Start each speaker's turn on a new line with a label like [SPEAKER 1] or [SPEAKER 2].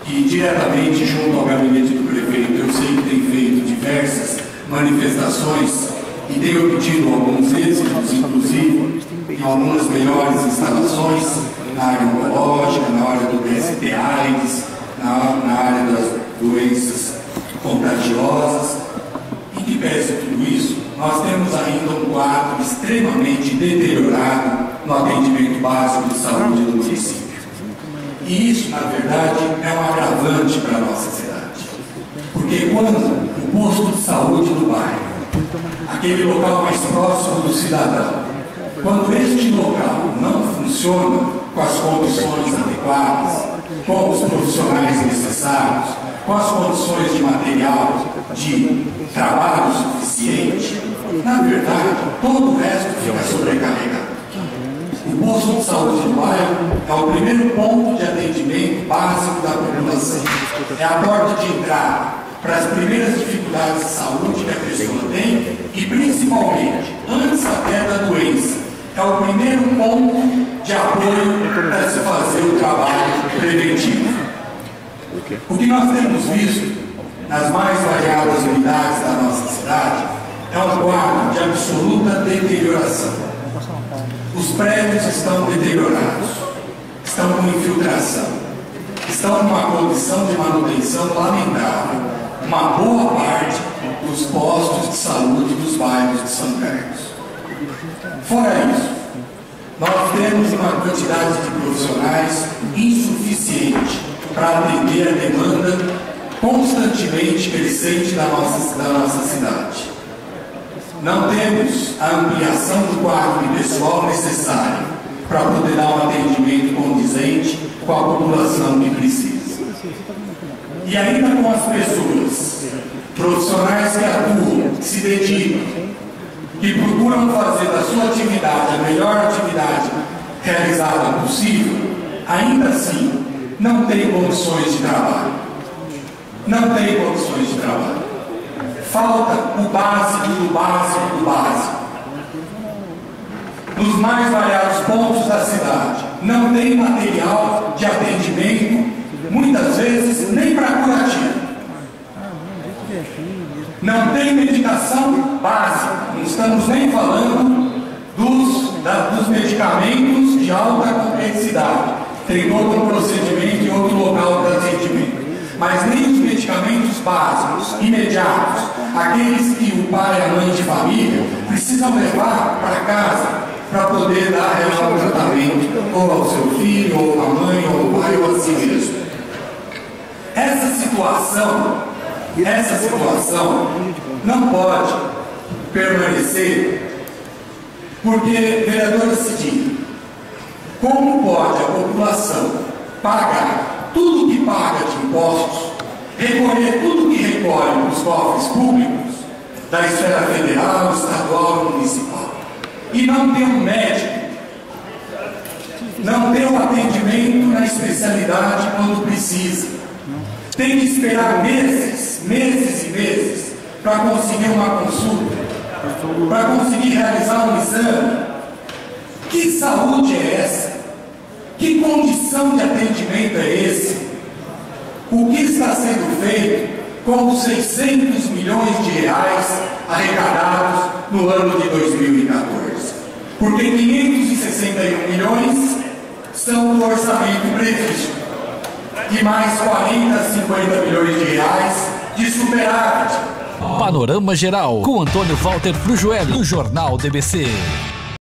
[SPEAKER 1] que diretamente junto ao gabinete do prefeito, eu sei que tem feito diversas manifestações e tem obtido alguns êxitos, inclusive em algumas melhores instalações na área oncológica, na área do DST-AIDS, na área das doenças contagiosas. Em que pese tudo isso, nós temos ainda um quadro extremamente deteriorado no atendimento básico de saúde do município. E isso, na verdade, é um agravante para a nossa cidade. Porque quando o posto de saúde do bairro, aquele local mais próximo do cidadão, quando este local não funciona com as condições adequadas, com os profissionais necessários, com as condições de material, de trabalho suficiente, na verdade, todo o resto fica sobrecarregado. O posto de saúde do bairro é o primeiro ponto de atendimento básico da população. É a porta de entrada para as primeiras dificuldades de saúde que a pessoa tem e, principalmente, antes até da doença. É o primeiro ponto de apoio para se fazer o trabalho preventivo. O que nós temos visto nas mais variadas unidades da nossa cidade é um quadro de absoluta deterioração. Os prédios estão deteriorados, estão com infiltração, estão numa condição de manutenção lamentável, uma boa parte dos postos de saúde dos bairros de São Carlos. Fora isso, nós temos uma quantidade de profissionais insuficiente para atender a demanda constantemente crescente da nossa cidade. Não temos a ampliação do quadro de pessoal necessário para poder dar um atendimento condizente com a população que precisa. E ainda com as pessoas, profissionais que atuam, que se dedicam, que procuram fazer da sua atividade a melhor atividade realizada possível, ainda assim não tem condições de trabalho. Não tem condições de trabalho. Falta o básico do básico do básico. Nos mais variados pontos da cidade, não tem material de atendimento, muitas vezes nem para curativo. Não tem medicação básica, não estamos nem falando dos medicamentos de alta complexidade. Tem todo um procedimento em outro local de atendimento. Mas nem os medicamentos básicos, imediatos, aqueles que o pai e a mãe de família precisam levar para casa para poder dar real tratamento ou ao seu filho, ou à mãe, ou ao pai, ou a si mesmo. Essa situação não pode permanecer, porque, vereador Cidinho, como pode a população pagar tudo que paga de impostos, recolher tudo que recolhe nos cofres públicos da esfera federal, estadual e municipal, e não ter um médico, não ter um atendimento na especialidade quando precisa, tem que esperar meses e meses para conseguir uma consulta, para conseguir realizar um exame? Que saúde é essa? Que condição de atendimento é esse? O que está sendo feito com os 600 milhões de reais arrecadados no ano de 2014? Porque 561 milhões são do orçamento previsto e mais 40, 50 milhões de reais de superávit.
[SPEAKER 2] Panorama Geral, com Antônio Walter Frujoelli, no Jornal DBC.